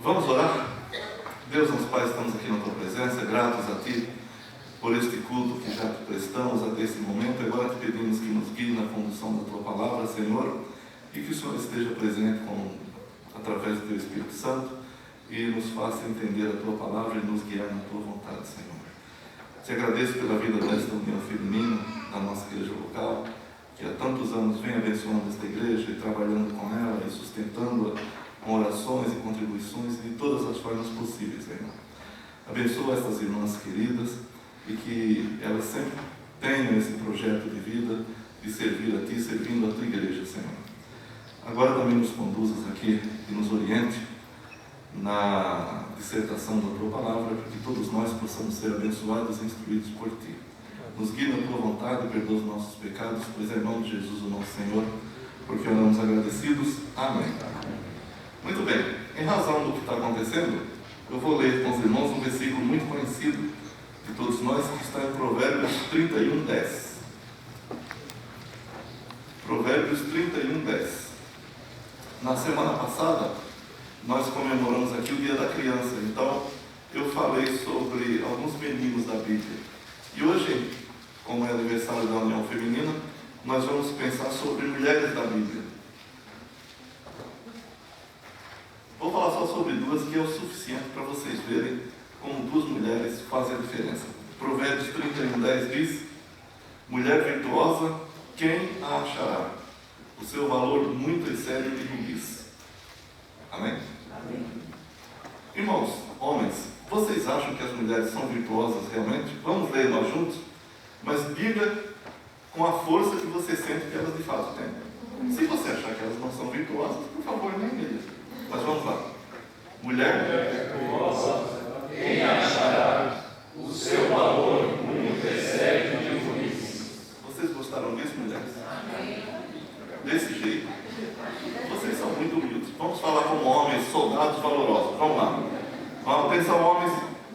Vamos orar? Deus, nosso Pai, estamos aqui na Tua presença, gratos a Ti por este culto que já te prestamos até esse momento. Agora te pedimos que nos guie na condução da Tua palavra, Senhor, e que o Senhor esteja presente através do Teu Espírito Santo e nos faça entender a Tua palavra e nos guiar na Tua vontade, Senhor. Te agradeço pela vida desta união feminina, da nossa igreja local, que há tantos anos vem abençoando esta igreja e trabalhando com ela e sustentando-a com orações e contribuições de todas as formas possíveis, Senhor. Abençoa estas irmãs queridas e que elas sempre tenham esse projeto de vida, de servir a Ti, servindo a Tua igreja, Senhor. Agora também nos conduzas aqui e nos oriente na dissertação da Tua palavra, para que todos nós possamos ser abençoados e instruídos por Ti. Nos guie na Tua vontade e perdoa os nossos pecados, pois é em nome de Jesus, o nosso Senhor, porque oramos agradecidos. Amém. Muito bem, em razão do que está acontecendo, eu vou ler com os irmãos um versículo muito conhecido de todos nós, que está em Provérbios 31:10. Provérbios 31:10. Na semana passada, nós comemoramos aqui o Dia da Criança, então eu falei sobre alguns meninos da Bíblia. E hoje, como é aniversário da União Feminina, nós vamos pensar sobre mulheres da Bíblia. Vou falar só sobre duas, que é o suficiente para vocês verem como duas mulheres fazem a diferença. Provérbios 31:10 diz: mulher virtuosa, quem a achará? O seu valor muito excede de rubis. Amém? Amém? Irmãos, homens, vocês acham que as mulheres são virtuosas realmente? Vamos ler nós juntos? Mas diga com a força que você sente que elas de fato têm. Se você achar que elas não são virtuosas, por favor, nem diga. Mas vamos lá. Mulher virtuosa, quem achará? O seu valor muito excede de rubis. Vocês gostaram disso, mulheres? Desse jeito. Vocês são muito humildes. Vamos falar como homens, soldados valorosos. Vamos lá. Vamos, atenção, homens.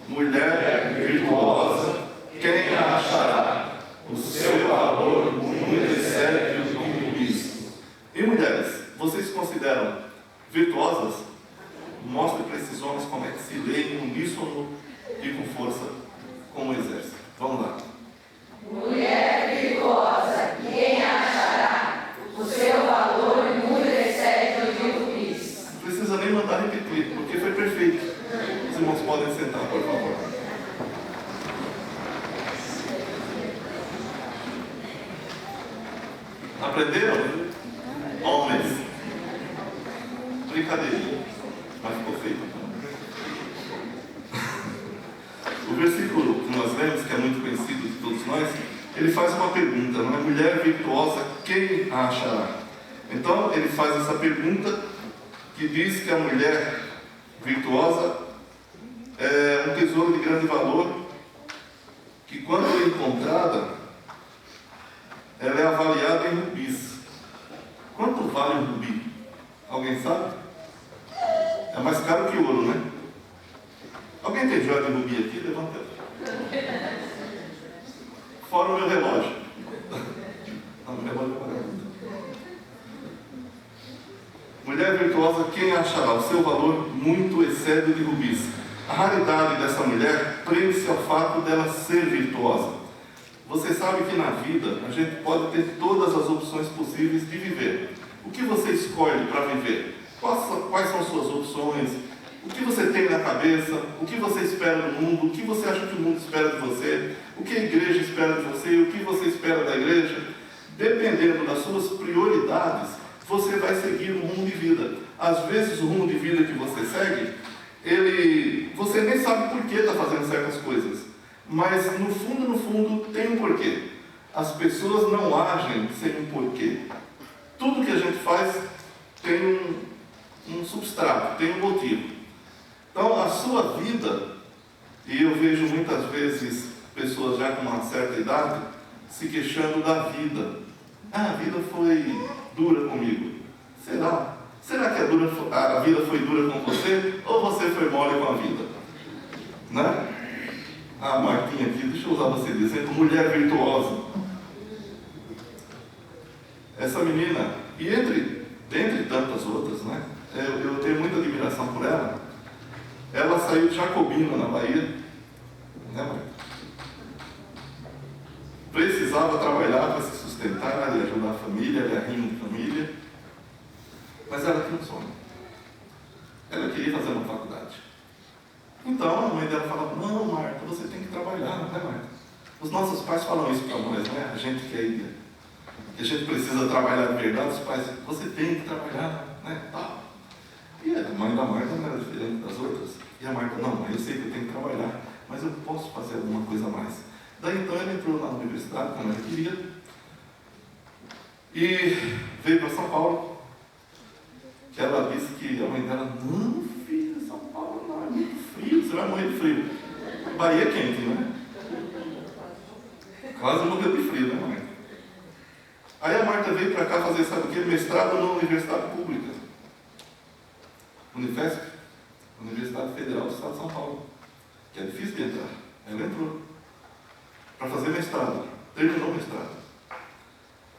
Mulher virtuosa, quem a achará? O seu valor muito excede de rubis. E mulheres, vocês consideram virtuosas? Mostre para esses homens como é que se lê em uníssono e com força, como o exército. Vamos lá. Mulher virtuosa, quem achará? O seu valor muito excede de rubis. Não precisa nem mandar repetir, porque foi perfeito. Os irmãos podem sentar, por favor. Aprenderam? Homens. Brincadeirinha, mas ficou feito. O versículo que nós lemos, que é muito conhecido de todos nós, ele faz uma pergunta, não é? Mulher virtuosa, quem a achará? Então ele faz essa pergunta que diz que a mulher virtuosa é um tesouro de grande valor, que quando é encontrada, ela é avaliada em rubis. Quanto vale um rubi? Alguém sabe? É mais caro que ouro, né? Alguém tem joia de rubi aqui? Levanta. Fora o meu relógio. Não, meu relógio é pagado. Mulher virtuosa, quem achará? O seu valor muito excede de rubis. A raridade dessa mulher prende-se ao fato dela ser virtuosa. Você sabe que na vida a gente pode ter todas as opções possíveis de viver. O que você escolhe para viver? Quais são suas opções? O que você tem na cabeça? O que você espera do mundo? O que você acha que o mundo espera de você? O que a igreja espera de você? O que você espera da igreja? Dependendo das suas prioridades, você vai seguir um rumo de vida. Às vezes o rumo de vida que você segue, você nem sabe por que está fazendo certas coisas. Mas no fundo, tem um porquê. As pessoas não agem sem um porquê. Tudo que a gente faz tem um substrato, tem um motivo. Então, a sua vida, e eu vejo muitas vezes pessoas já com uma certa idade se queixando da vida. Ah, a vida foi dura comigo. Será? Será que a vida foi dura com você? Ou você foi mole com a vida? Né? A Marquinha aqui, deixa eu usar você dizendo, mulher virtuosa. Essa menina, e dentre tantas outras, né? Eu tenho muita admiração por ela, Ela saiu de Jacobina, na Bahia, né, Marta? Precisava trabalhar para se sustentar e ajudar a família, ela é rima de família, mas ela tinha um sonho. Ela queria fazer uma faculdade. Então a mãe dela falava: não, Marta, você tem que trabalhar, não é, Marta? Os nossos pais falam isso para nós, né? A gente que é ilha, que a gente precisa trabalhar de verdade, os pais: você tem que trabalhar, né? Tá. E a mãe da Marta não era diferente das outras. E a Marta: não, mãe, eu sei que eu tenho que trabalhar, mas eu posso fazer alguma coisa a mais. Daí então ela entrou na universidade, como ela queria, e veio para São Paulo. Que ela disse que a mãe dela: não, filha, São Paulo não, é muito frio, você vai morrer de frio. Bahia é quente, né? Quase morreu de frio, né, mãe? Aí a Marta veio para cá fazer, sabe o quê? Mestrado na Universidade Pública. Unifesp, Universidade Federal do Estado de São Paulo. Que é difícil de entrar. Ela entrou para fazer mestrado. Terminou o mestrado.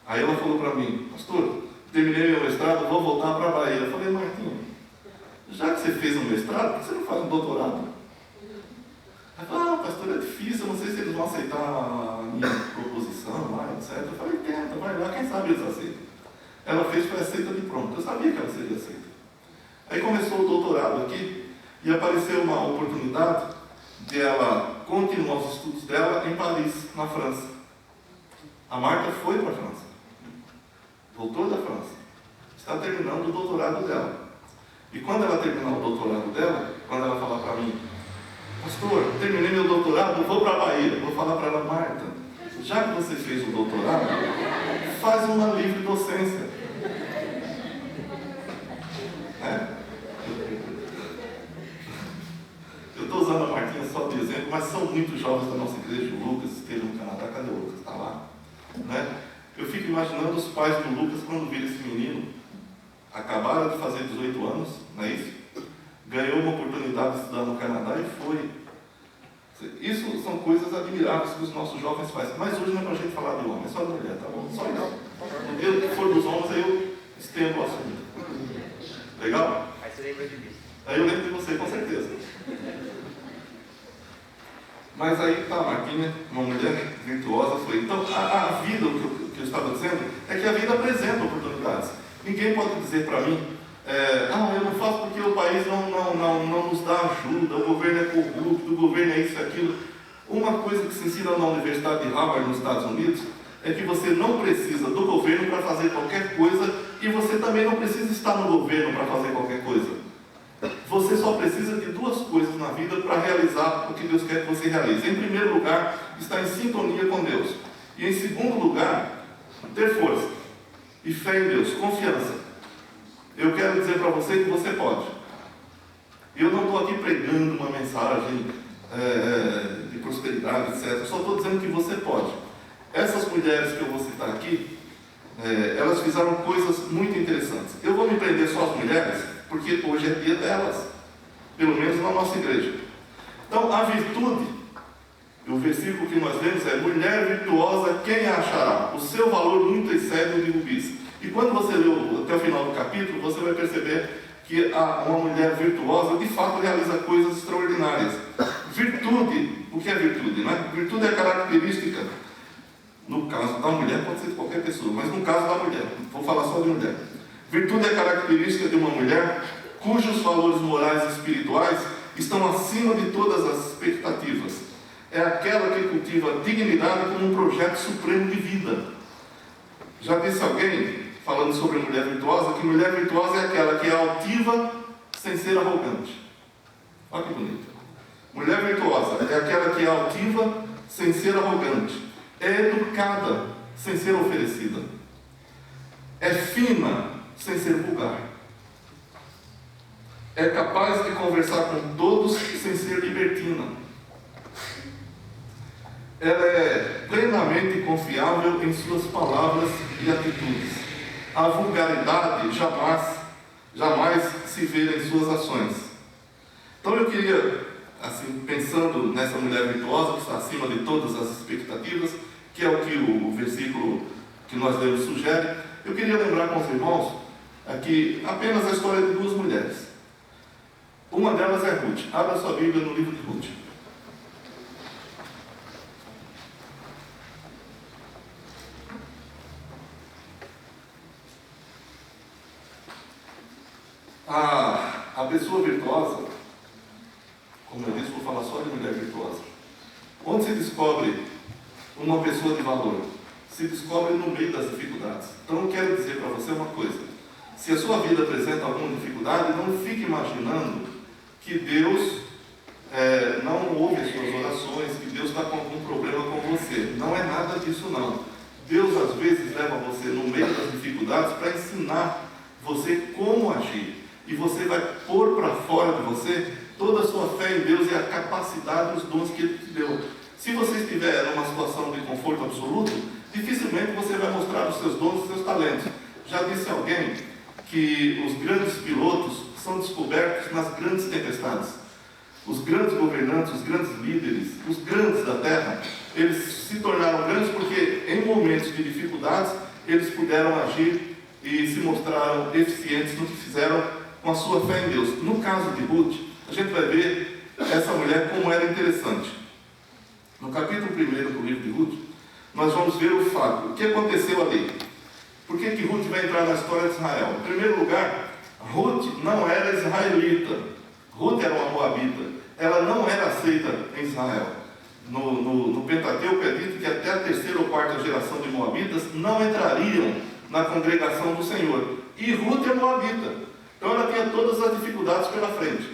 Aí ela falou para mim: pastor, terminei meu mestrado, vou voltar para a Bahia. Eu falei: Martinha, já que você fez um mestrado, por que você não faz um doutorado? Ela falou: ah, pastor, é difícil, eu não sei se eles vão aceitar a minha proposição lá, etc. Eu falei: tenta, vai lá, quem sabe eles aceitam. Ela fez, foi aceita de pronto. Eu sabia que ela seria aceita. Aí começou o doutorado aqui e apareceu uma oportunidade de ela continuar os estudos dela em Paris, na França. A Marta foi para a França. Voltou da França. Está terminando o doutorado dela. E quando ela terminar o doutorado dela, quando ela falar para mim: pastor, terminei meu doutorado, vou para a Bahia. Vou falar para ela: Marta, já que você fez o doutorado, faz uma livre docência. Eu estou usando a Martinha só de exemplo, mas são muitos jovens da nossa igreja. O Lucas esteve no Canadá. Cadê o Lucas? Está lá. Né? Eu fico imaginando os pais do Lucas quando viram esse menino. Acabaram de fazer 18 anos, não é isso? Ganhou uma oportunidade de estudar no Canadá e foi. Isso são coisas admiráveis que os nossos jovens fazem. Mas hoje não é para a gente falar de homem, é só de mulher, tá bom? Só não. No dia que for dos homens, aí eu estendo o assunto. Legal? Aí você lembra de mim. Aí eu lembro de você, com certeza. Mas aí está a Marquinha, uma mulher virtuosa, foi. Então, a vida, o que eu estava dizendo, é que a vida apresenta oportunidades. Ninguém pode dizer para mim: eu não faço porque o país não nos dá ajuda, o governo é corrupto, o governo é isso e aquilo. Uma coisa que se ensina na Universidade de Harvard, nos Estados Unidos, é que você não precisa do governo para fazer qualquer coisa e você também não precisa estar no governo para fazer qualquer coisa. Você só precisa de duas coisas na vida para realizar o que Deus quer que você realize. Em primeiro lugar, estar em sintonia com Deus. E em segundo lugar, ter força e fé em Deus, confiança. Eu quero dizer para você que você pode. Eu não estou aqui pregando uma mensagem de prosperidade, etc. Eu só estou dizendo que você pode. Essas mulheres que eu vou citar aqui, elas fizeram coisas muito interessantes. Eu vou me prender só às mulheres, porque hoje é dia delas, pelo menos na nossa igreja. Então, a virtude, o versículo que nós lemos é: mulher virtuosa, quem a achará? O seu valor muito excede o de rubis. E quando você leu até o final do capítulo, você vai perceber que uma mulher virtuosa, de fato, realiza coisas extraordinárias. Virtude, o que é virtude? Né? Virtude é característica, no caso da mulher, pode ser de qualquer pessoa, mas no caso da mulher, vou falar só de mulher. Virtude é característica de uma mulher cujos valores morais e espirituais estão acima de todas as expectativas. É aquela que cultiva a dignidade como um projeto supremo de vida. Já disse alguém, falando sobre mulher virtuosa, que mulher virtuosa é aquela que é altiva sem ser arrogante. Olha que bonito. Mulher virtuosa é aquela que é altiva sem ser arrogante. É educada sem ser oferecida. É fina sem ser vulgar. É capaz de conversar com todos sem ser libertina. Ela é plenamente confiável em suas palavras e atitudes. A vulgaridade jamais se vê em suas ações. Então eu queria, assim, pensando nessa mulher virtuosa que está acima de todas as expectativas, que é o que o versículo que nós lemos sugere, eu queria lembrar com os irmãos aqui apenas a história de duas mulheres. Uma delas é Ruth. Abra sua Bíblia no livro de Ruth. A pessoa virtuosa, como eu disse, vou falar só de mulher virtuosa. Onde se descobre uma pessoa de valor? Se descobre no meio das dificuldades. Então eu quero dizer para você uma coisa. Se a sua vida apresenta alguma dificuldade, não fique imaginando que Deus não ouve as suas orações, que Deus está com algum problema com você. Não é nada disso não. Deus às vezes leva você no meio das dificuldades para ensinar você como agir. E você vai pôr para fora de você toda a sua fé em Deus e a capacidade e os dons que Ele te deu. Se você estiver numa situação de conforto absoluto, dificilmente você vai mostrar os seus dons e os seus talentos. Já disse alguém que os grandes pilotos são descobertos nas grandes tempestades. Os grandes governantes, os grandes líderes, os grandes da terra, eles se tornaram grandes porque em momentos de dificuldades eles puderam agir e se mostraram eficientes no que fizeram com a sua fé em Deus. No caso de Ruth, a gente vai ver essa mulher como era interessante. No capítulo 1 do livro de Ruth, nós vamos ver o fato. O que aconteceu ali? Por que Ruth vai entrar na história de Israel? Em primeiro lugar, Ruth não era israelita. Ruth era uma moabita. Ela não era aceita em Israel. No Pentateuco é dito que até a terceira ou quarta geração de moabitas não entrariam na congregação do Senhor. E Ruth é moabita. Então ela tinha todas as dificuldades pela frente.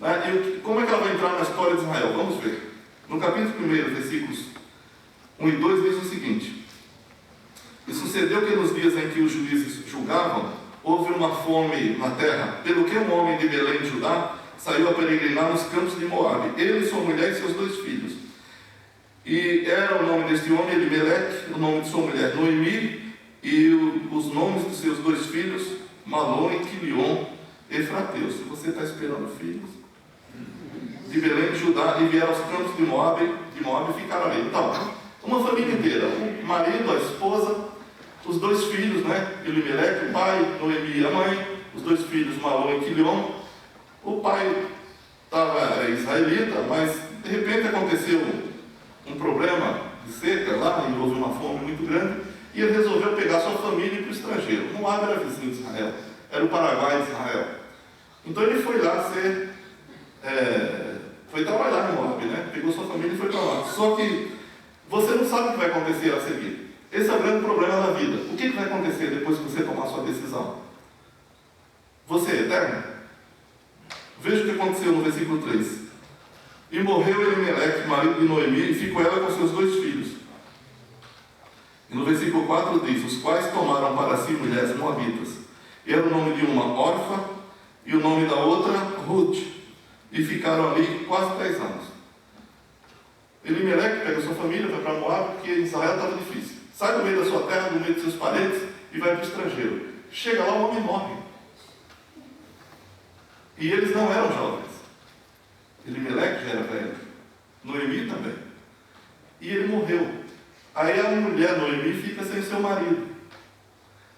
E como é que ela vai entrar na história de Israel? Vamos ver. No capítulo 1, versículos 1 e 2, diz o seguinte: E sucedeu que nos dias em que os juízes julgavam, houve uma fome na terra, pelo que um homem de Belém de Judá saiu a peregrinar nos campos de Moabe, ele, sua mulher e seus 2 filhos. E era o nome deste homem Elimeleque, o nome de sua mulher Noemi, e os nomes de seus 2 filhos, Malom e Quilion, Efrateu. Se você está esperando filhos, de Belém de Judá, e vieram aos campos de Moabe ficaram ali. Então, uma família inteira, o marido, a esposa, os 2 filhos, Elimeleque, o pai, Noemi e a mãe, os 2 filhos, Malom e Quilion. O pai era israelita, mas de repente aconteceu um problema de seca lá, e houve uma fome muito grande, e ele resolveu pegar sua família e ir para o estrangeiro. Moabe era vizinho de Israel, era o Paraguai de Israel. Então ele foi lá foi trabalhar em Moabe, pegou sua família e foi para lá. Só que você não sabe o que vai acontecer a seguir. Esse é o grande problema da vida. O que vai acontecer depois que você tomar sua decisão? Você é eterno? Veja o que aconteceu no versículo 3. E morreu Elimeleque, marido de Noemi, e ficou ela com seus 2 filhos. E no versículo 4 diz: Os quais tomaram para si mulheres moabitas. Era o nome de uma Orfa e o nome da outra Ruth. E ficaram ali quase 10 anos. Elimeleque pega sua família, vai para Moab, porque em Israel estava difícil. Sai do meio da sua terra, do meio dos seus parentes, e vai para o estrangeiro. Chega lá, o homem morre. E eles não eram jovens. Elimeleque já era velho. Noemi também. E ele morreu. Aí a mulher Noemi fica sem seu marido.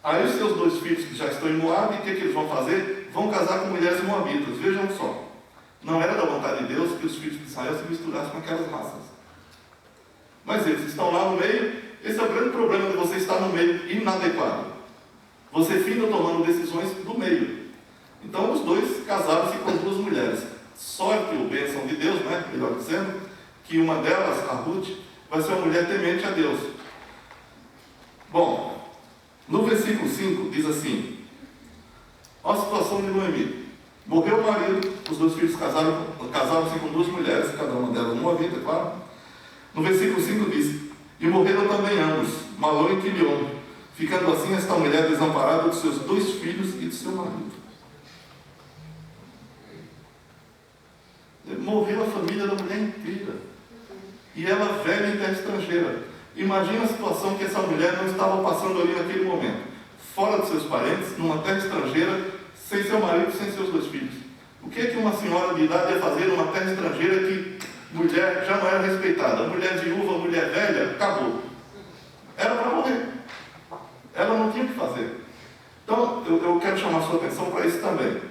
Aí os seus 2 filhos que já estão em Moab, o que eles vão fazer? Vão casar com mulheres moabitas. Vejam só. Não era da vontade de Deus que os filhos de Israel se misturassem com aquelas raças. Mas eles estão lá no meio. Esse é o grande problema de você estar no meio inadequado. Você fica tomando decisões do meio. Então os 2 casaram-se com 2 mulheres. Sorte ou bênção de Deus, melhor dizendo, que uma delas, a Ruth, vai ser uma mulher temente a Deus. Bom, no versículo 5 diz assim: olha a situação de Noemi. Morreu o marido, os 2 filhos casaram-se com 2 mulheres, cada uma delas uma vida, claro. No versículo 5 diz: E morreram também ambos, Malom e Quilion, ficando assim esta mulher desamparada dos seus 2 filhos e de seu marido. Morreu a família da mulher inteira. E ela velha em terra estrangeira. Imagina a situação que essa mulher não estava passando ali naquele momento. Fora dos seus parentes, numa terra estrangeira, sem seu marido e sem seus 2 filhos. O que é que uma senhora de idade ia fazer numa terra estrangeira que mulher já não era respeitada? Mulher viúva, mulher velha, acabou. Era para morrer. Ela não tinha o que fazer. Então, eu quero chamar a sua atenção para isso também.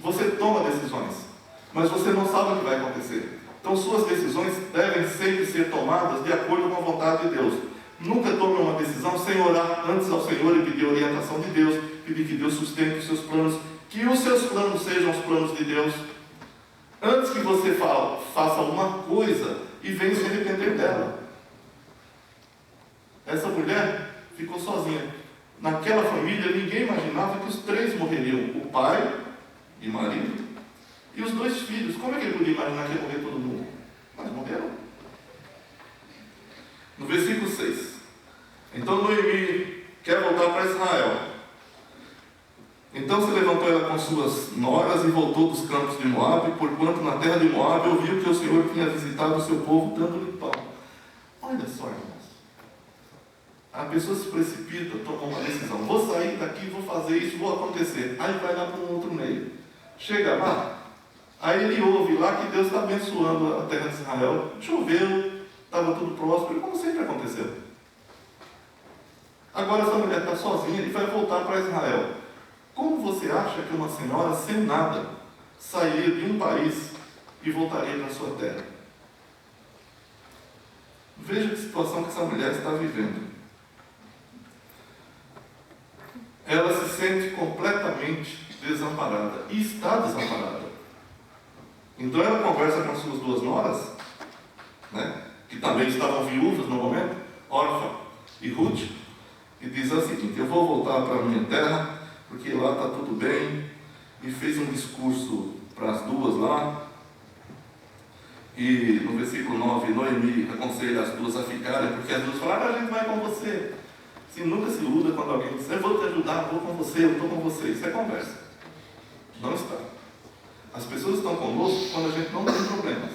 Você toma decisões. mas você não sabe o que vai acontecer. Então suas decisões devem sempre ser tomadas de acordo com a vontade de Deus. Nunca tome uma decisão sem orar antes ao Senhor e pedir orientação de Deus, pedir que Deus sustente os seus planos, que os seus planos sejam os planos de Deus. Antes que você faça uma coisa e venha se arrepender dela. Essa mulher ficou sozinha. Naquela família, ninguém imaginava que os três morreriam: o pai e marido e os dois filhos. Como é que ele podia imaginar que ia morrer todo mundo? Mas morreram. No versículo 6. Então Noemi quer voltar para Israel. Então se levantou ela com suas noras e voltou dos campos de Moabe, porquanto na terra de Moabe ouviu que o Senhor tinha visitado o seu povo dando-lhe pão. Olha só, irmãos. A pessoa se precipita, toma uma decisão. Vou sair daqui, vou fazer isso, vou acontecer. Aí vai lá para um outro meio. Chega lá, aí ele ouve lá que Deus está abençoando a terra de Israel. Choveu, estava tudo próspero, como sempre aconteceu. Agora essa mulher está sozinha e vai voltar para Israel. Como você acha que uma senhora sem nada sairia de um país e voltaria para a sua terra? Veja que situação que essa mulher está vivendo. Ela se sente completamente desamparada e está desamparada. Então ela conversa com as suas duas noras, né, que também estavam viúvas no momento, Orfa e Ruth, e diz o seguinte: eu vou voltar para a minha terra, porque lá está tudo bem. E fez um discurso para as duas lá. E no versículo 9, Noemi aconselha as duas a ficarem, porque as duas falaram: a gente vai com você. Assim, nunca se iluda quando alguém diz: eu vou te ajudar, vou com você, eu estou com você. Isso é conversa. Não está. As pessoas estão conosco quando a gente não tem problemas.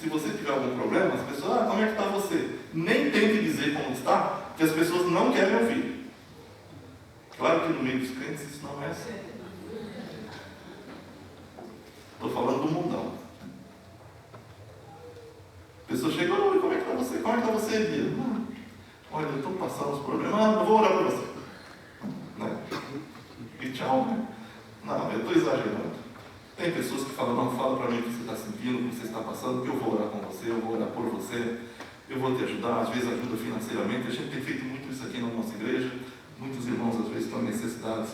Se você tiver algum problema, as pessoas: como é que está você? Nem tente dizer como está, que as pessoas não querem ouvir. Claro que no meio dos crentes isso não é assim. Estou falando do mundão. A pessoa chega: oi, como é que está você? Como é que está você, Bia? Olha, eu estou passando os problemas. Eu vou orar para você. Né? E tchau, né? Não, eu estou exagerando. Tem pessoas que falam: não, fala para mim o que você está sentindo, o que você está passando, que eu vou orar com você, eu vou orar por você, eu vou te ajudar. Às vezes ajuda financeiramente. A gente tem feito muito isso aqui na nossa igreja. Muitos irmãos às vezes estão em necessidades,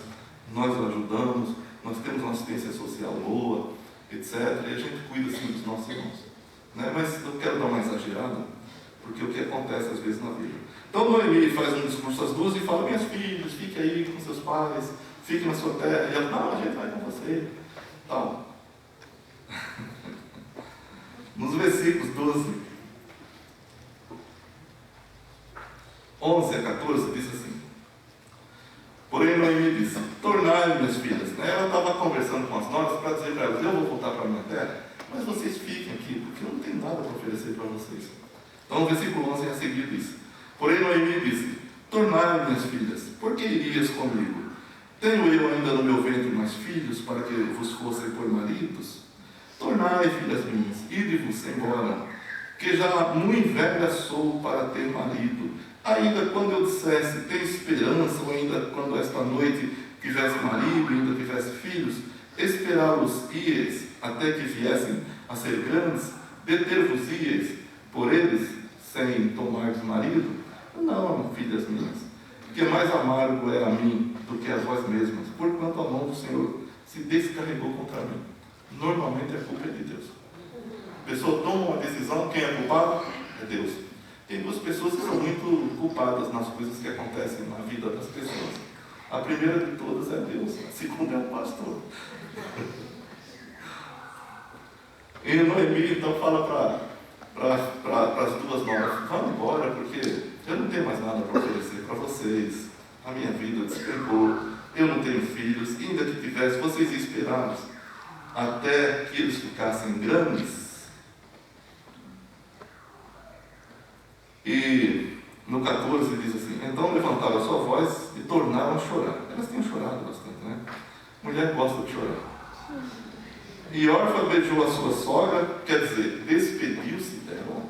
nós os ajudamos, nós temos uma assistência social boa, etc. E a gente cuida assim dos nossos irmãos. Né? Mas eu quero dar uma exagerada, porque o que acontece às vezes na vida. Então Noemi faz um discurso às duas e fala: minhas filhas, fique aí com seus pais, fique na sua terra. E ela: não, a gente vai com você. Então, nos versículos 12, 11 a 14, diz assim: porém Noemi disse: tornai minhas filhas. Ela estava conversando com as noras para dizer para elas: eu vou voltar para a minha terra, mas vocês fiquem aqui, porque eu não tenho nada para oferecer para vocês. Então o versículo 11 a seguir diz: porém Noemi disse: tornai minhas filhas, por que irias comigo? Tenho eu ainda no meu ventre mais filhos, para que vos fossem por maridos? Tornai, filhas minhas, ide-vos embora, que já muito velha sou para ter marido. Ainda quando eu dissesse: tem esperança, ou ainda quando esta noite tivesse marido, ainda tivesse filhos, esperá-los-ieis até que viessem a ser grandes, deter-vos-ieis por eles, sem tomar marido? Não, filhas minhas, que mais amargo é a mim do que a vós mesmas, porquanto a mão do Senhor se descarregou contra mim. Normalmente a culpa é de Deus. A pessoa toma uma decisão, quem é culpado? É Deus. Tem duas pessoas que são muito culpadas nas coisas que acontecem na vida das pessoas. A primeira de todas é Deus, a segunda é o pastor. E Noemi então fala para as duas noras: vão embora, porque eu não tenho mais nada para oferecer para vocês. A minha vida despencou, eu não tenho filhos, e ainda que tivesse, vocês esperaram até que eles ficassem grandes. E no 14 diz assim: então levantaram a sua voz e tornaram a chorar. Elas tinham chorado bastante, né? Mulher gosta de chorar. E Orfa beijou a sua sogra, quer dizer, despediu-se dela.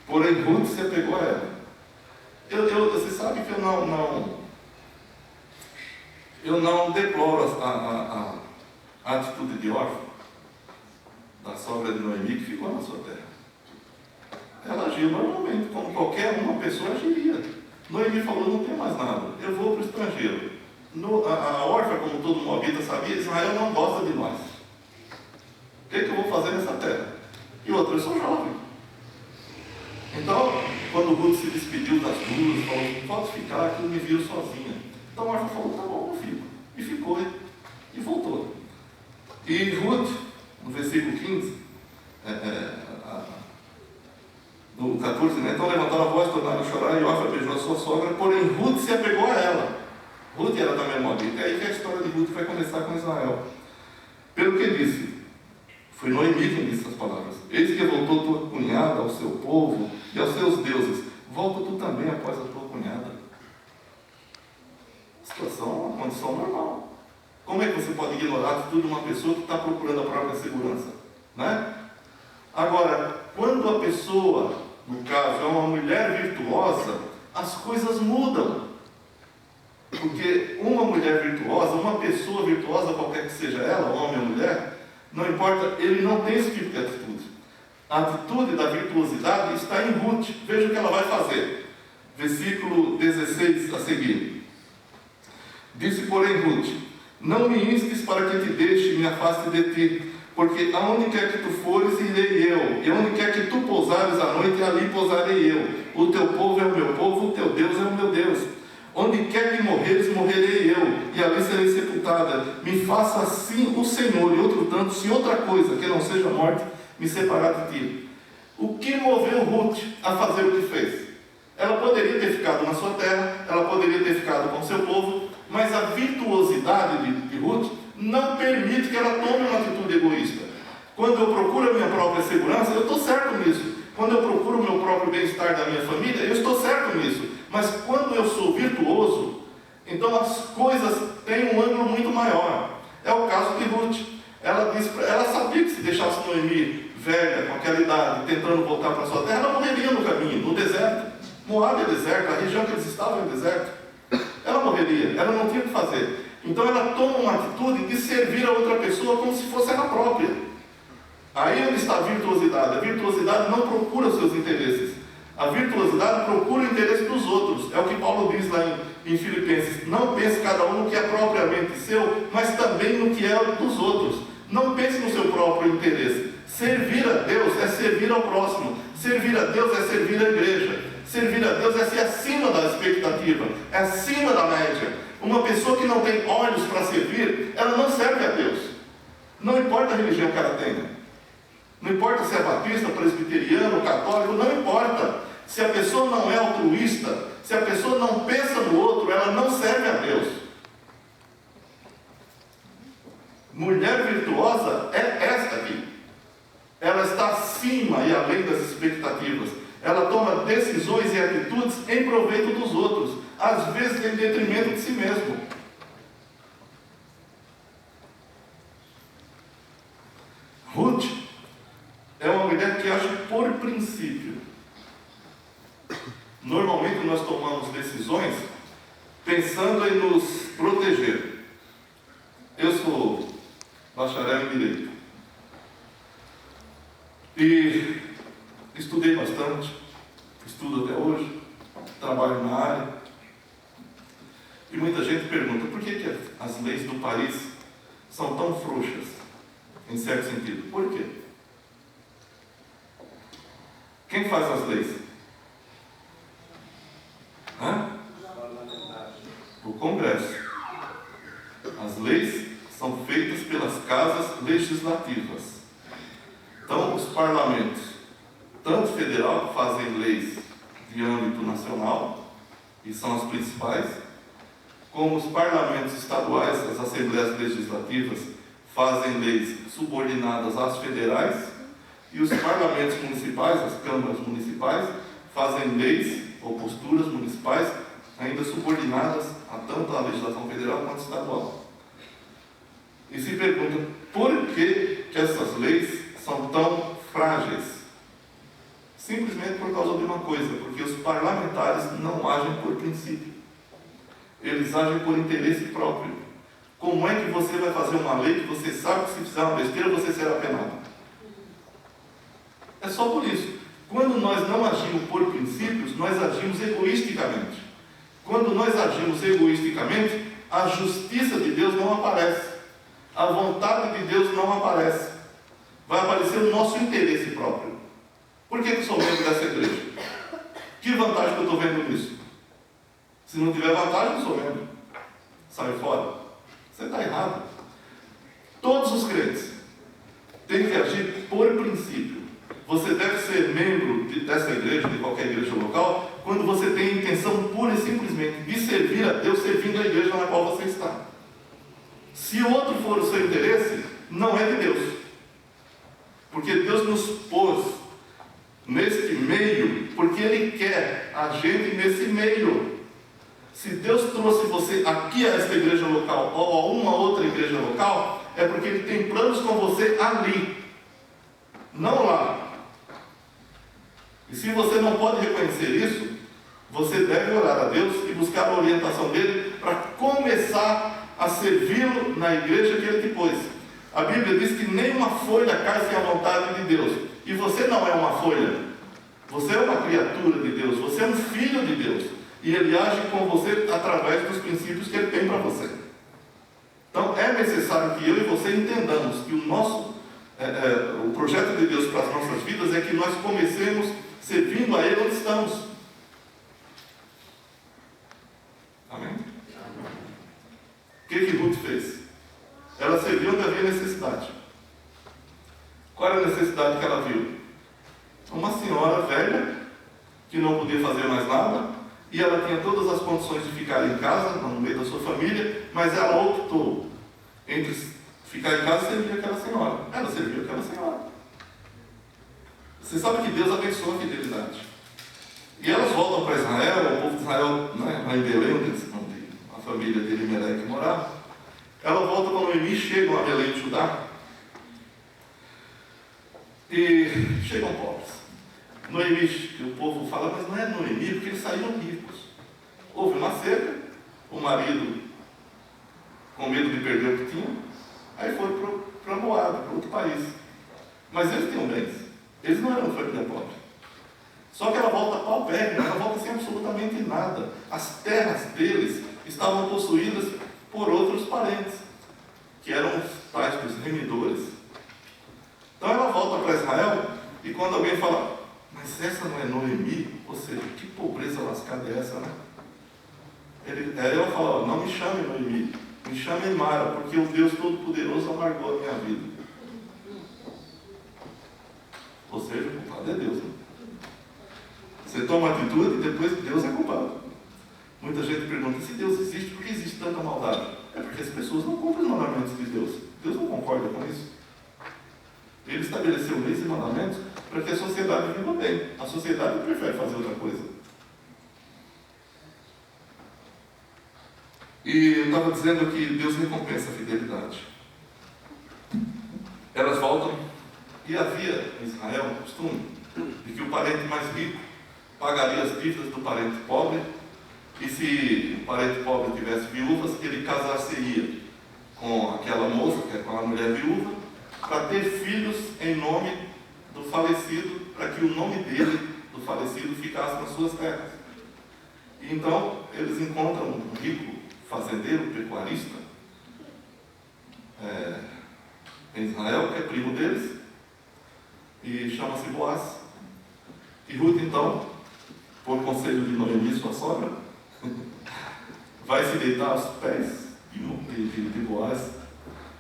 Porém Ruth se apegou a ela. Você sabe que eu não deploro a atitude de Orfa. da sogra de Noemi que ficou na sua terra. Ela agiu normalmente, como qualquer uma pessoa agiria. Noemi falou, não tem mais nada, eu vou para o estrangeiro. A órfã, como todo moabita sabia, Israel não gosta de nós. O que eu vou fazer nessa terra? E outra, eu sou jovem. Então, quando Ruth se despediu das duas, falou, pode ficar, que eu me viu sozinha. Então a órfã falou, tá bom, eu fico. E ficou, e voltou. E Ruth, no versículo 15, no 14, né? Então levantaram a voz, tornaram a chorar, e Orfa beijou a sua sogra, porém Ruth se apegou a ela. Ruth era também moabita. É aí que a história de Ruth vai começar com Israel. Pelo que disse, foi Noemi quem disse essas palavras. Eis que voltou tua cunhada ao seu povo e aos seus deuses. Volta tu também após a tua cunhada. Situação, uma condição normal. Como é que você pode ignorar a atitude de uma pessoa que está procurando a própria segurança? Né? Agora, quando a pessoa, no caso, é uma mulher virtuosa, as coisas mudam. Porque uma mulher virtuosa, uma pessoa virtuosa, qualquer que seja ela, homem ou mulher, não importa, ele não tem esse tipo de atitude. A atitude da virtuosidade está em Ruth. Veja o que ela vai fazer. Versículo 16 a seguir. Disse, porém, Ruth, não me instes para que te deixe e me afaste de ti, porque aonde quer que tu fores, irei eu, e onde quer que tu pousares à noite, ali pousarei eu. O teu povo é o meu povo, o teu Deus é o meu Deus. Onde quer que morreres, morrerei eu, e ali serei sepultada. Me faça assim o Senhor, e outro tanto, se outra coisa, que não seja morte, me separar de ti. O que moveu Ruth a fazer o que fez? Ela poderia ter ficado na sua terra, ela poderia ter ficado com o seu povo, mas a virtuosidade de Ruth não permite que ela tome uma atitude egoísta. Quando eu procuro a minha própria segurança, eu estou certo nisso. Quando eu procuro o meu próprio bem-estar da minha família, eu estou certo nisso. Mas quando eu sou virtuoso, então as coisas têm um ângulo muito maior. É o caso de Ruth. Ela sabia que se deixasse Noemi velha, com aquela idade, tentando voltar para sua terra, ela morreria no caminho, no deserto. Moab é deserto, a região que eles estavam é deserto. Ela morreria, ela não tinha o que fazer. Então ela toma uma atitude de servir a outra pessoa como se fosse ela própria. Aí onde está a virtuosidade? A virtuosidade não procura os seus interesses. A virtuosidade procura o interesse dos outros. É o que Paulo diz lá em Filipenses. Não pense cada um no que é propriamente seu, mas também no que é dos outros. Não pense no seu próprio interesse. Servir a Deus é servir ao próximo. Servir a Deus é servir a igreja. Servir a Deus é ser acima da expectativa, é acima da média. Uma pessoa que não tem olhos para servir, ela não serve a Deus. Não importa a religião que ela tenha. Não importa se é batista, presbiteriano, católico, não importa. Se a pessoa não é altruísta, se a pessoa não pensa no outro, ela não serve a Deus. Mulher virtuosa é esta aqui. Ela está acima e além das expectativas. Ela toma decisões e atitudes em proveito dos outros, às vezes em detrimento de si mesmo. Ruth é uma mulher que age por princípio. Normalmente nós tomamos decisões pensando em nos proteger. Eu sou bacharel em Direito. E estudei bastante, estudo até hoje, trabalho na área. E muita gente pergunta, por que as leis do país são tão frouxas, em certo sentido? Por quê? Quem faz as leis? O Congresso. As leis são feitas pelas casas legislativas. Então, os parlamentos, tanto federal, que fazem leis de âmbito nacional, e são as principais, como os parlamentos estaduais, as assembleias legislativas, fazem leis subordinadas às federais, e os parlamentos municipais, as câmaras municipais, fazem leis ou posturas municipais ainda subordinadas a tanto a legislação federal quanto estadual. E se pergunta, por que essas leis são tão frágeis? Simplesmente por causa de uma coisa, porque os parlamentares não agem por princípio. Eles agem por interesse próprio. Como é que você vai fazer uma lei que você sabe que se fizer uma besteira você será penado? É só por isso. Quando nós não agimos por princípios, nós agimos egoisticamente. Quando nós agimos egoisticamente, a justiça de Deus não aparece. A vontade de Deus não aparece. Vai aparecer o nosso interesse próprio. Por que eu sou membro dessa igreja? Que vantagem que eu estou vendo nisso? Se não tiver vantagem, eu sou membro. Sai fora. Você está errado. Todos os crentes têm que agir por princípio. Você deve ser membro dessa igreja, de qualquer igreja local, quando você tem a intenção pura e simplesmente de servir a Deus, servindo a igreja na qual você está. Se o outro for o seu interesse, não é de Deus. Porque Deus nos pôs neste meio, porque Ele quer a gente nesse meio. Se Deus trouxe você aqui a esta igreja local, ou a uma outra igreja local, é porque Ele tem planos com você ali, não lá. E se você não pode reconhecer isso, você deve orar a Deus e buscar a orientação dele para começar a servi-lo na igreja que ele te pôs. A Bíblia diz que nem uma folha cai sem a vontade de Deus. E você não é uma folha. Você é uma criatura de Deus. Você é um filho de Deus. E Ele age com você através dos princípios que Ele tem para você. Então é necessário que eu e você entendamos que o projeto de Deus para as nossas vidas é que nós comecemos servindo a Ele onde estamos. Amém? O que Ruth fez? Ela serviu onde havia necessidade. Qual era a necessidade que ela viu? Uma senhora velha, que não podia fazer mais nada, e ela tinha todas as condições de ficar em casa, no meio da sua família, mas ela optou entre ficar em casa e servir aquela senhora. Ela serviu aquela senhora. Você sabe que Deus abençoa a fidelidade. E elas voltam para Israel, o povo de Israel, lá em Belém, onde a família de Elimelec morava. Ela volta com Noemi, chegam a Belém de Judá. E chegam pobres. Noemi, o povo fala, mas não é Noemi, porque eles saíram ricos. Houve uma seca, o marido, com medo de perder o que tinha, aí foi para Moab, para outro país. Mas eles tinham bens. Eles não eram família pobre. Só que ela volta paupérrima, ela volta sem absolutamente nada. As terras deles estavam possuídas por outros parentes, que eram os tais dos remidores. Então ela volta para Israel, e quando alguém fala, mas essa não é Noemi? Ou seja, que pobreza lascada é essa, né? Ela fala, não me chame Noemi, me chame Mara, porque o Deus Todo-Poderoso amargou a minha vida. Ou seja, o culpado é Deus, né? Você toma atitude e depois Deus é culpado. Muita gente pergunta, se Deus existe, por que existe tanta maldade? É porque as pessoas não cumprem os mandamentos de Deus. Deus não concorda com isso. Ele estabeleceu leis e mandamentos para que a sociedade viva bem. A sociedade prefere fazer outra coisa. E eu estava dizendo que Deus recompensa a fidelidade. Elas voltam, e havia em Israel um costume de que o parente mais rico pagaria as dívidas do parente pobre, e se o parente pobre tivesse viúvas, ele casar-se-ia com aquela moça, que é com a mulher viúva, para ter filhos em nome do falecido, para que o nome dele, do falecido, ficasse nas suas terras. E então, eles encontram um rico fazendeiro, pecuarista, em Israel, que é primo deles, e chama-se Boaz. E Ruth, então, por conselho de Noemi, sua sogra, vai se deitar aos pés de Boaz,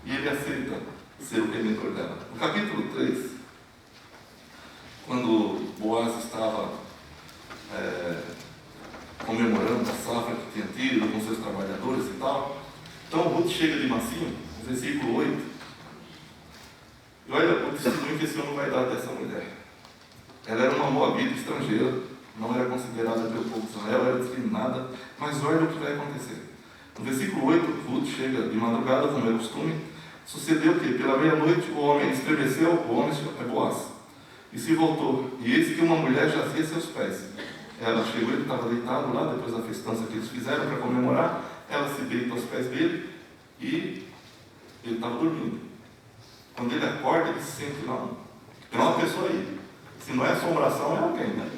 e ele aceita ser o redentor dela. No capítulo 3, quando Boaz estava comemorando a safra que tinha tido com seus trabalhadores e tal, então Ruth chega de mansinho, no versículo 8, e olha o testemunho que esse homem vai dar dessa mulher. Ela era uma moabita estrangeira, não era considerada pelo povo de Israel, era discriminada, mas olha o que vai acontecer. No versículo 8, Ruth chega de madrugada, como é costume. Sucedeu que, pela meia-noite, o homem estremeceu, o homem é Boaz, e se voltou, e eis que uma mulher jazia a seus pés. Ela chegou, ele estava deitado lá, depois da festança que eles fizeram para comemorar, ela se deita aos pés dele, e ele estava dormindo. Quando ele acorda, ele se sente lá, tem uma pessoa aí. Se não é assombração, é alguém, né?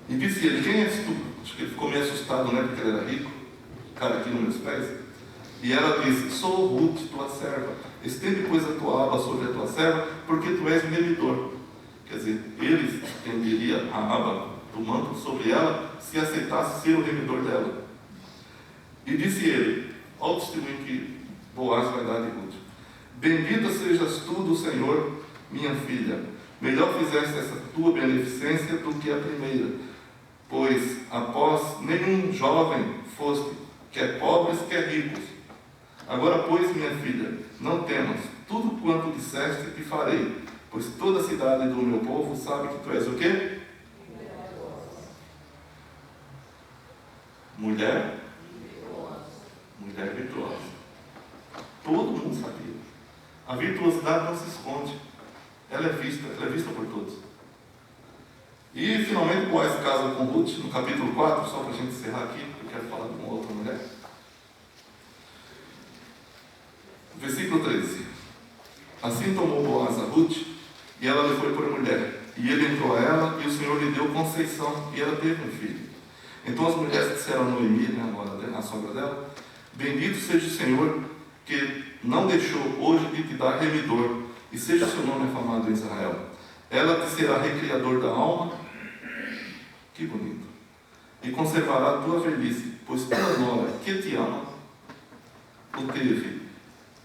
E disse ele, quem és tu? Acho que ele ficou meio assustado, né? Porque ele era rico, cara aqui nos meus pés. E ela disse, sou Ruth, tua serva. Estende, pois, a tua aba sobre a tua serva, porque tu és remidor. Quer dizer, ele estenderia a aba do manto sobre ela se aceitasse ser o remidor dela. E disse ele, olha o testemunho que Boaz vai dar de Ruth. Bendita sejas tu do Senhor, minha filha. Melhor fizeste essa tua beneficência do que a primeira. Pois após nenhum jovem foste, quer pobres, quer ricos. Agora, pois, minha filha, não temas, tudo quanto disseste te farei, pois toda a cidade do meu povo sabe que tu és o quê? Mulher virtuosa. Todo mundo sabia. A virtuosidade não se esconde. Ela é vista por todos. E finalmente Boaz se casa com Ruth, no capítulo 4, só para a gente encerrar aqui, eu quero falar de uma outra mulher. Versículo 13. Assim tomou Boaz a Ruth, e ela lhe foi por mulher. E ele entrou a ela, e o Senhor lhe deu conceição, e ela teve um filho. Então as mulheres disseram a Noemi, agora a sogra dela, bendito seja o Senhor, que não deixou hoje de te dar remidor, e seja o seu nome afamado em Israel. Ela te será recriador da alma, que bonito, e conservará a tua velhice, pois tua nora, que te ama, o teve,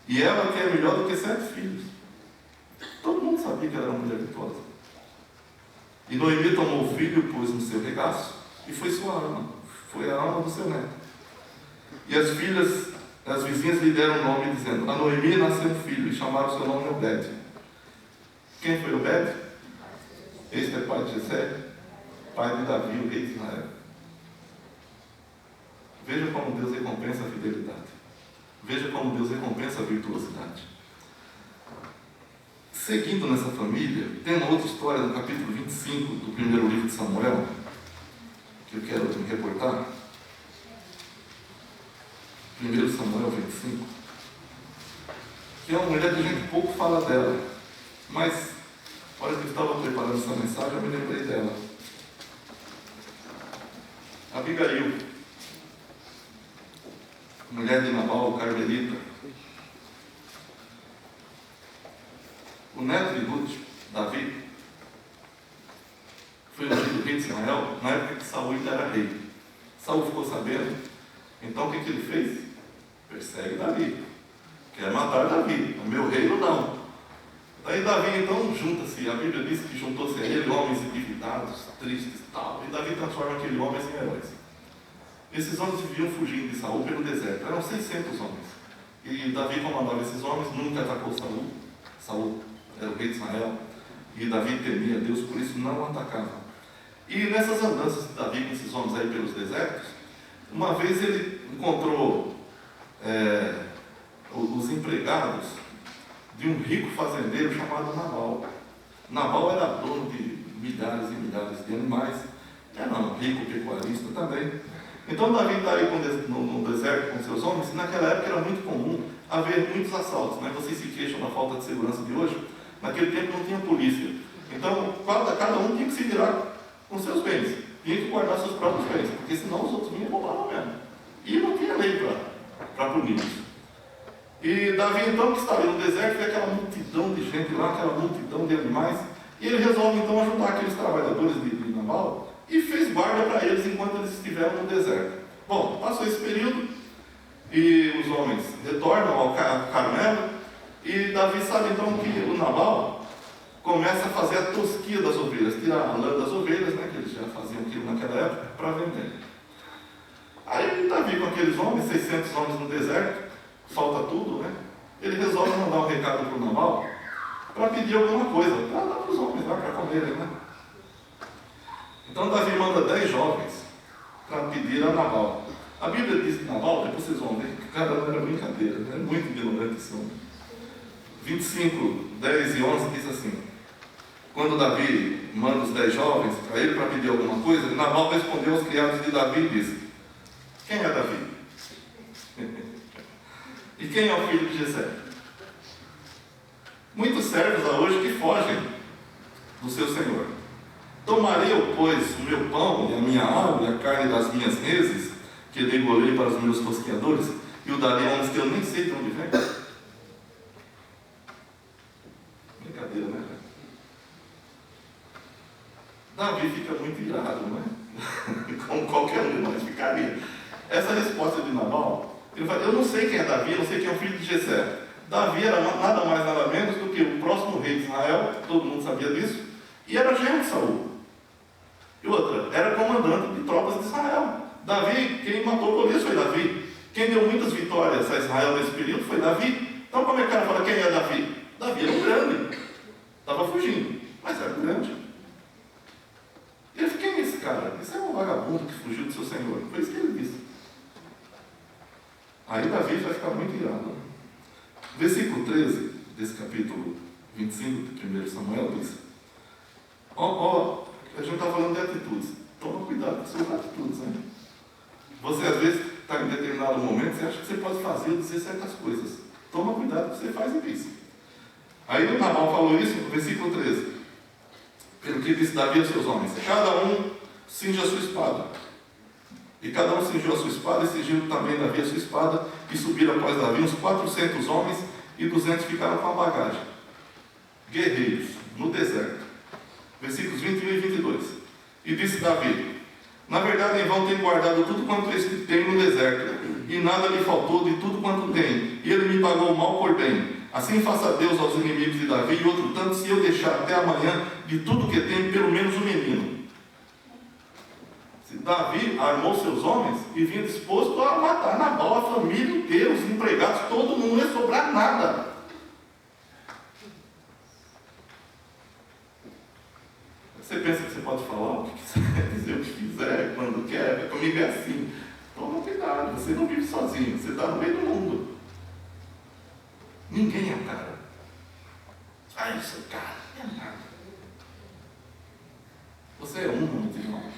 e ela que é melhor do que 7 filhos. Todo mundo sabia que ela era uma mulher virtuosa. E Noemi tomou o filho, pôs no seu regaço, e foi sua alma, foi a alma do seu neto. E as vizinhas lhe deram o nome, dizendo, a Noemi nasceu um filho, e chamaram seu nome Obed. Quem foi Obed? Este é pai de Jessé, pai de Davi, o rei de Israel. Veja como Deus recompensa a fidelidade. Veja como Deus recompensa a virtuosidade. Seguindo nessa família, tem uma outra história no capítulo 25 do primeiro livro de Samuel, que eu quero me reportar. 1 Samuel 25, que é uma mulher que a gente pouco fala dela, mas, olha que eu estava preparando essa mensagem, eu me lembrei dela. Abigail, mulher de Nabal, carmelita. O neto de Ruth, Davi, foi ungido rei de Israel na época que Saul ainda era rei. Saul ficou sabendo, então o que ele fez? Persegue Davi, quer matar Davi, o meu reino não. Daí Davi então junta-se, a Bíblia diz que juntou-se a ele homens endividados, tristes e tal, e Davi transforma aqueles homens em heróis. Esses homens viviam fugindo de Saul pelo deserto, eram 600 homens. E Davi comandava esses homens, nunca atacou Saul. Saul era o rei de Israel, e Davi temia Deus, por isso não o atacava. E nessas andanças de Davi com esses homens aí pelos desertos, uma vez ele encontrou os empregados de um rico fazendeiro chamado Nabal. Nabal era dono de milhares e milhares de animais, era um rico pecuarista também. Então Davi está aí no deserto com seus homens, e naquela época era muito comum haver muitos assaltos, né? Vocês se queixam da falta de segurança de hoje, naquele tempo não tinha polícia. Então cada um tinha que se virar com seus bens, tinha que guardar seus próprios bens, porque senão os outros vinham roubar mesmo. E não tinha lei para punir isso. E Davi então, que estava no deserto, vê aquela multidão de gente lá, aquela multidão de animais, e ele resolve então ajudar aqueles trabalhadores de Nabal, e fez guarda para eles enquanto eles estiveram no deserto. Bom, passou esse período, e os homens retornam ao Carmelo, e Davi sabe então que o Nabal começa a fazer a tosquia das ovelhas, tirar a lã das ovelhas, né, que eles já faziam aquilo naquela época, para vender. Aí Davi com aqueles homens, 600 homens no deserto, falta tudo, né? Ele resolve mandar um recado para o Nabal para pedir alguma coisa, para dar para os homens lá para comerem, né? Então Davi manda 10 jovens para pedir a Nabal. A Bíblia diz que Nabal, depois vocês vão ver que cada um era brincadeira, né? Muito ignorante esse homem. 25, 10 e 11 diz assim: quando Davi manda os 10 jovens para ele para pedir alguma coisa, Nabal respondeu aos criados de Davi e disse: quem é Davi? E quem é o filho de Jessé? Muitos servos há hoje que fogem do seu Senhor. Tomarei eu, pois, o meu pão e a minha água e a carne das minhas reses, que degolei para os meus tosqueadores, e o darei a homens que eu nem sei de onde vem? Brincadeira, né? Davi fica muito irado, né? Como qualquer um de nós ficaria. Essa resposta de Nabal, ele fala, eu não sei quem é Davi, eu não sei quem é o filho de Jessé. Davi era nada mais, nada menos do que o próximo rei de Israel, todo mundo sabia disso, e era genro de Saul. E outra, era comandante de tropas de Israel. Davi, quem matou Golias foi Davi. Quem deu muitas vitórias a Israel nesse período foi Davi. Então como é que o cara fala quem é Davi? Davi era um grande. Estava fugindo, mas era grande. E ele disse, quem é esse cara? Esse é um vagabundo que fugiu do seu Senhor. Foi isso que ele disse. Aí Davi vai ficar muito irado. Versículo 13 desse capítulo 25 de 1 Samuel diz: a gente está falando de atitudes. Toma cuidado com suas atitudes, né? Você às vezes está em determinado momento, você acha que você pode fazer ou dizer certas coisas. Toma cuidado com o que você faz e diz. Aí o Nabal falou isso no versículo 13. Pelo que disse Davi aos seus homens: cada um cinge a sua espada. E cada um cingiu a sua espada, e cingiu também Davi a sua espada, e subiram após Davi uns 400 homens, e 200 ficaram com a bagagem. Guerreiros, no deserto. Versículos 21 e 22. E disse Davi: na verdade, em vão tenho guardado tudo quanto este tem no deserto, e nada lhe faltou de tudo quanto tem, e ele me pagou mal por bem. Assim faça Deus aos inimigos de Davi, e outro tanto, se eu deixar até amanhã de tudo que tem, pelo menos um menino. Davi armou seus homens e vinha disposto a matar Nabal, a família inteira, os empregados, todo mundo, não ia sobrar nada. Você pensa que você pode falar o que quiser, dizer o que quiser, quando quer, comigo é assim. Toma cuidado, você não vive sozinho, você está no meio do mundo. Ninguém é o cara. Ah, eu sou o cara, não é nada. Você é um multidão.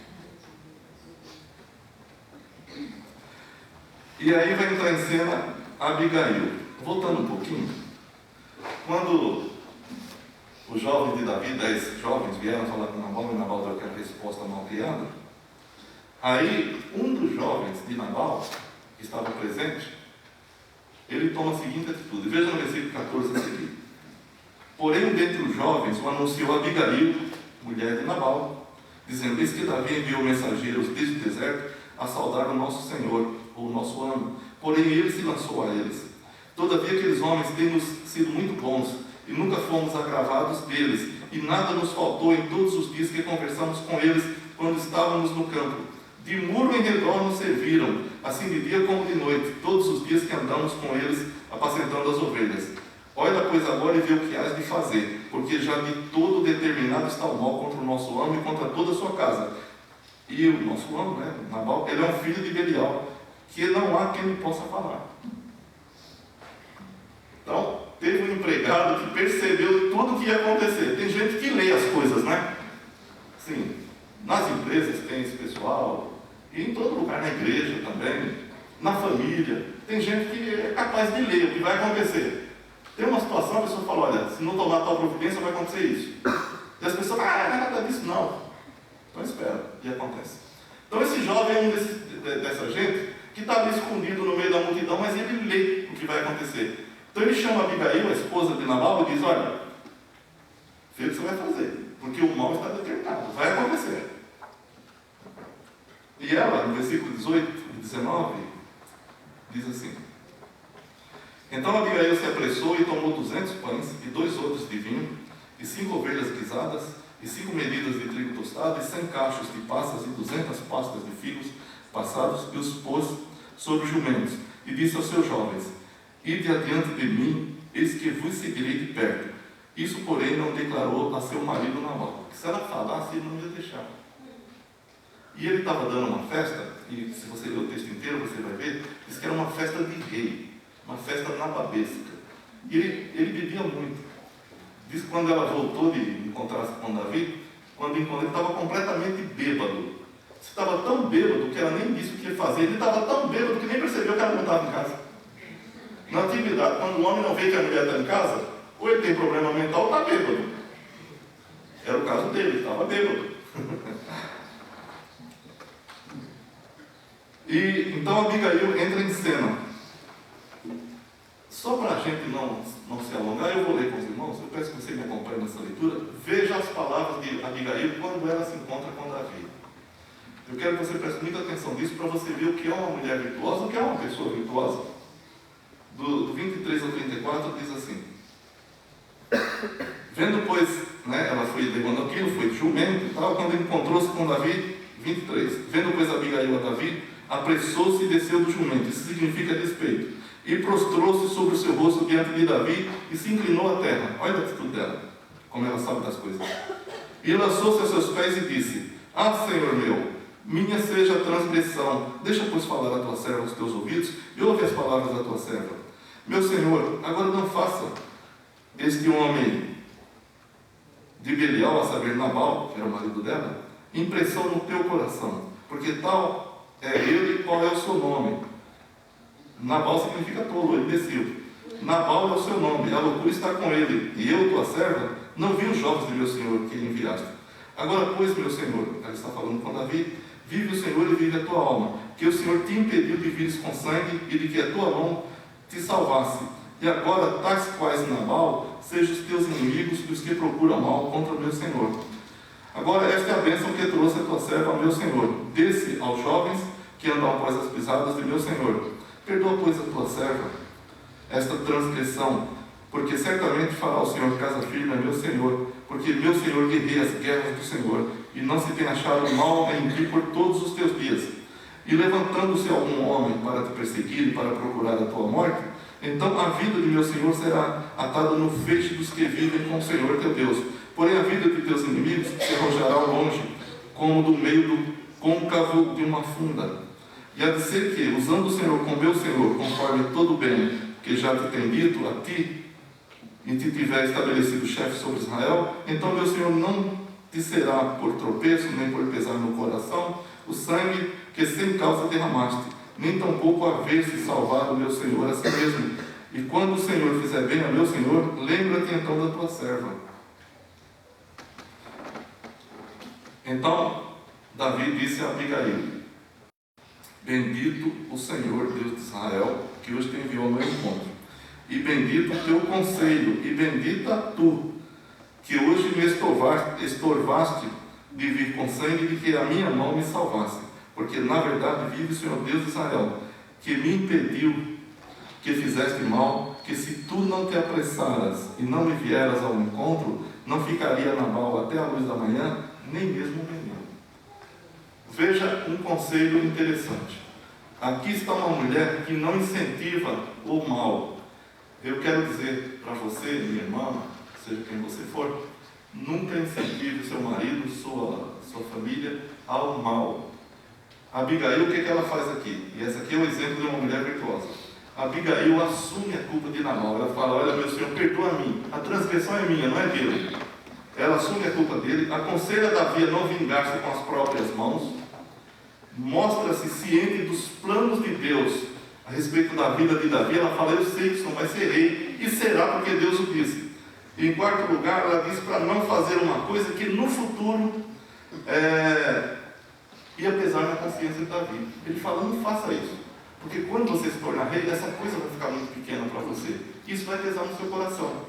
E aí vai entrar em cena Abigail. Voltando um pouquinho, quando os jovens de Davi, 10 jovens, vieram falar com Nabal, e Nabal deu aquela resposta mal criada, aí um dos jovens de Nabal, que estava presente, ele toma a seguinte atitude. Veja no versículo 14 a seguir. Porém, dentre os jovens, o anunciou Abigail, mulher de Nabal, dizendo: eis que Davi enviou mensageiros desde o deserto a saudar o nosso Senhor, ou o nosso amo. Porém, ele se lançou a eles. Todavia, aqueles homens têm-nos sido muito bons, e nunca fomos agravados deles, e nada nos faltou em todos os dias que conversamos com eles, quando estávamos no campo. De muro em redor nos serviram, assim de dia como de noite, todos os dias que andamos com eles, apacentando as ovelhas. Olha, pois, agora e vê o que has de fazer, porque já de todo determinado está o mal contra o nosso amo e contra toda a sua casa. E o nosso amo, né, Nabal, ele é um filho de Belial, que não há quem lhe possa falar. Então, teve um empregado que percebeu tudo o que ia acontecer. Tem gente que lê as coisas, né? Sim, nas empresas tem esse pessoal, e em todo lugar, na igreja também, na família, tem gente que é capaz de ler o que vai acontecer. Tem uma situação, a pessoa fala: olha, se não tomar tal providência, vai acontecer isso. E as pessoas falam: não é nada disso, não. Então espera, e acontece. Então esse jovem é um dessa gente que está ali escondido no meio da multidão, mas ele lê o que vai acontecer. Então ele chama Abigail, a esposa de Nabal, e diz: olha, vê o que você vai fazer, porque o mal está determinado, vai acontecer. E ela, no versículo 18 e 19, diz assim: então Abigail se apressou e tomou 200 pães e 2 outros de vinho, e 5 ovelhas guisadas, e 5 medidas de trigo tostado, e 100 cachos de passas, e 200 pastas de figos passados, e os pôs sobre jumentos, e disse aos seus jovens: ide adiante de mim, eis que vos seguirei de perto. Isso, porém, não declarou a seu marido Nabal, porque se ela falasse, ele não ia deixar. E ele estava dando uma festa, e se você ler o texto inteiro, você vai ver, diz que era uma festa de rei, uma festa nababesca. E ele bebia muito. Diz que quando ela voltou de encontrar-se com Davi, quando encontrou, ele estava completamente bêbado. Estava tão bêbado que ela nem disse o que ia fazer. Ele estava tão bêbado que nem percebeu que ela não estava em casa. Na antiguidade, quando o homem não vê que a mulher está em casa, ou ele tem problema mental ou está bêbado. Era o caso dele, estava bêbado. E então Abigail entra em cena. Só para a gente não se alongar, eu vou ler com os irmãos, eu peço que você me acompanhe nessa leitura. Veja as palavras de Abigail quando ela se encontra com Davi. Eu quero que você preste muita atenção nisso para você ver o que é uma mulher virtuosa, o que é uma pessoa virtuosa. Do 23 ao 34 diz assim: vendo, pois, ela foi levando aquilo, foi de jumento e tal, quando encontrou-se com Davi, 23, vendo, pois, Abigail a Davi, apressou-se e desceu do jumento, isso significa despeito, e prostrou-se sobre o seu rosto diante de Davi e se inclinou à terra. Olha a atitude dela, como ela sabe das coisas. E lançou-se aos seus pés e disse: ah, Senhor meu, minha seja a transgressão, deixa, pois, falar a tua serva aos teus ouvidos, e ouve as palavras da tua serva. Meu Senhor, agora não faça este homem de Belial, a saber, Nabal, que era o marido dela, impressão no teu coração, porque tal é ele, qual é o seu nome. Nabal significa tolo, imbecil. Nabal é o seu nome, a loucura está com ele, e eu, tua serva, não vi os jovens de meu Senhor que enviaste. Agora, pois, meu Senhor, ela está falando com Davi, vive o Senhor e vive a tua alma, que o Senhor te impediu de vires com sangue e de que a tua mão te salvasse. E agora, tais quais Nabal, sejam os teus inimigos e os que procuram mal contra o meu Senhor. Agora, esta é a bênção que trouxe a tua serva ao meu Senhor. Desce aos jovens que andam após as pisadas de meu Senhor. Perdoa, pois, a tua serva esta transgressão, porque certamente fará o Senhor casa firme a meu Senhor, porque meu Senhor guerreia as guerras do Senhor, e não se tem achado mal em ti por todos os teus dias. E levantando-se algum homem para te perseguir e para procurar a tua morte, então a vida de meu Senhor será atada no feixe dos que vivem com o Senhor teu Deus. Porém a vida de teus inimigos se arrojará ao longe, como do meio do côncavo de uma funda. E há de ser que, usando o Senhor com meu Senhor, conforme todo o bem que já te tem dito a ti, e te tiver estabelecido chefe sobre Israel, então meu Senhor não te será por tropeço, nem por pesar no coração, o sangue que sem causa derramaste, nem tampouco haver-se salvado meu Senhor a si mesmo. E quando o Senhor fizer bem a meu Senhor, lembra-te então da tua serva. Então Davi disse a Abigail: bendito o Senhor Deus de Israel, que hoje te enviou ao meu encontro, e bendito o teu conselho, e bendita tu, que hoje me estorvaste de vir com sangue, de que a minha mão me salvasse. Porque na verdade vive o Senhor Deus de Israel, que me impediu que fizeste mal, que se tu não te apressaras e não me vieras ao encontro, não ficaria Nabal até a luz da manhã, nem mesmo o menino. Veja um conselho interessante. Aqui está uma mulher que não incentiva o mal. Eu quero dizer para você, minha irmã, seja quem você for, nunca incentive seu marido, sua família ao mal. Abigail, o que ela faz aqui? E esse aqui é o exemplo de uma mulher virtuosa. Abigail assume a culpa de Nabal. Ela fala: olha, meu Senhor, perdoa a mim. A transgressão é minha, não é dele. Ela assume a culpa dele, aconselha Davi a não vingar-se com as próprias mãos, mostra-se ciente dos planos de Deus a respeito da vida de Davi. Ela fala: eu sei que isso não vai ser rei, e será porque Deus o disse. E em quarto lugar, ela diz para não fazer uma coisa que no futuro ia pesar na consciência de Davi. Ele fala: não faça isso, porque quando você se tornar rei, essa coisa vai ficar muito pequena para você, isso vai pesar no seu coração.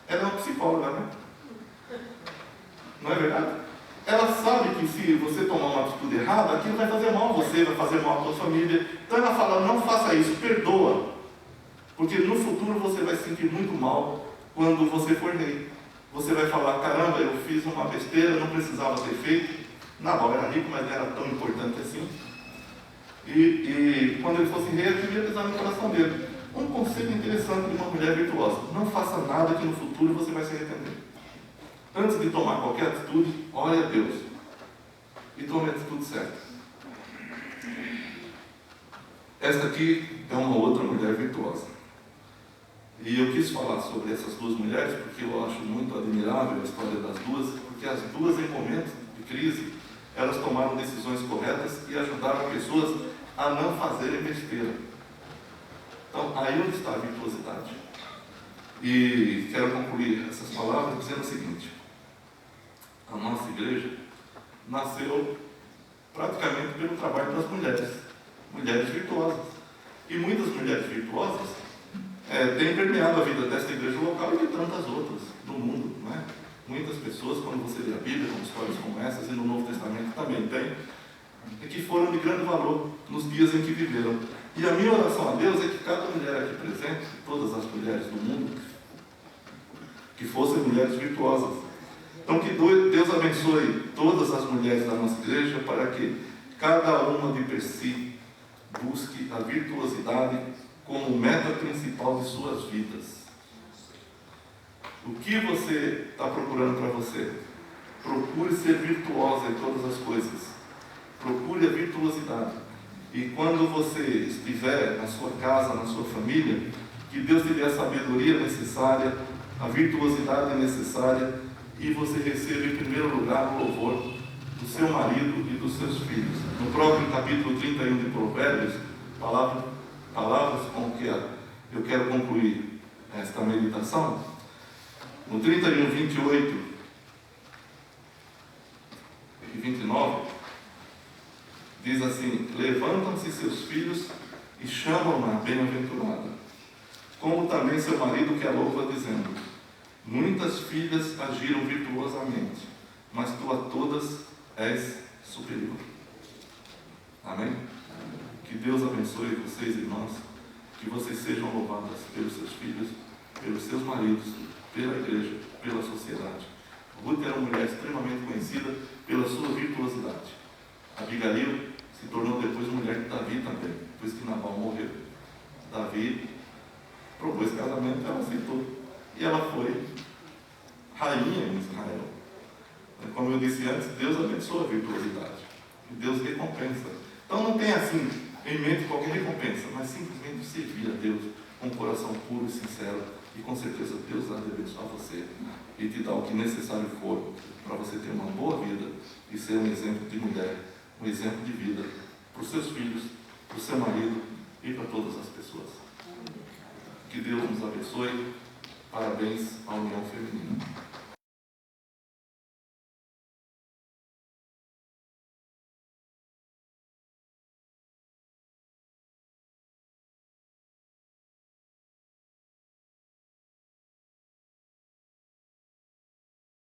Ela é uma psicóloga, né? Não é verdade? Ela sabe que se você tomar uma atitude errada, aquilo vai fazer mal a você, vai fazer mal à sua família. Então ela fala: não faça isso, perdoa, porque no futuro você vai se sentir muito mal quando você for rei. Você vai falar: caramba, eu fiz uma besteira, não precisava ter feito. Nabal era rico, mas não era tão importante assim. E quando ele fosse rei, aquilo ia pesar no coração dele. Um conceito interessante de uma mulher virtuosa: não faça nada que no futuro você vai se arrepender. Antes de tomar qualquer atitude, ore a Deus e tome a atitude certa. Esta aqui é uma outra mulher virtuosa. E eu quis falar sobre essas duas mulheres porque eu acho muito admirável a história das duas, porque as duas, em momentos de crise, elas tomaram decisões corretas e ajudaram pessoas a não fazerem besteira. Então, aí onde está a virtuosidade. E quero concluir essas palavras dizendo o seguinte: a nossa igreja nasceu praticamente pelo trabalho das mulheres virtuosas. E muitas mulheres virtuosas têm permeado a vida dessa igreja local e de tantas outras no mundo, não é? Muitas pessoas, quando você lê a Bíblia, com histórias como essas, e no Novo Testamento também tem, que foram de grande valor nos dias em que viveram. E a minha oração a Deus é que cada mulher aqui presente, todas as mulheres do mundo, que fossem mulheres virtuosas. Então que Deus abençoe todas as mulheres da nossa igreja para que cada uma de per si busque a virtuosidade como meta principal de suas vidas. O que você está procurando para você? Procure ser virtuosa em todas as coisas. Procure a virtuosidade. E quando você estiver na sua casa, na sua família, que Deus te dê a sabedoria necessária, a virtuosidade necessária, e você receba em primeiro lugar o louvor do seu marido e dos seus filhos. No próprio capítulo 31 de Provérbios, palavras com que eu quero concluir esta meditação. No 31, 28 e 29, diz assim: levantam-se seus filhos e chamam-na bem-aventurada, como também seu marido que a louva, dizendo: muitas filhas agiram virtuosamente, mas tu a todas és superior. Amém? Que Deus abençoe vocês, irmãos, que vocês sejam louvadas pelos seus filhos, pelos seus maridos, pela igreja, pela sociedade. Ruth era uma mulher extremamente conhecida pela sua virtuosidade. Abigail se tornou depois mulher de Davi também, depois que Nabal morreu. Davi propôs casamento, ela aceitou. E ela foi rainha em Israel. Como eu disse antes, Deus abençoa a virtuosidade. E Deus recompensa. Então não tenha assim em mente qualquer recompensa, mas simplesmente servir a Deus com um coração puro e sincero. E com certeza Deus vai abençoar você e te dar o que necessário for para você ter uma boa vida e ser um exemplo de mulher, um exemplo de vida para os seus filhos, para o seu marido e para todas as pessoas. Que Deus nos abençoe. Parabéns à União Feminina.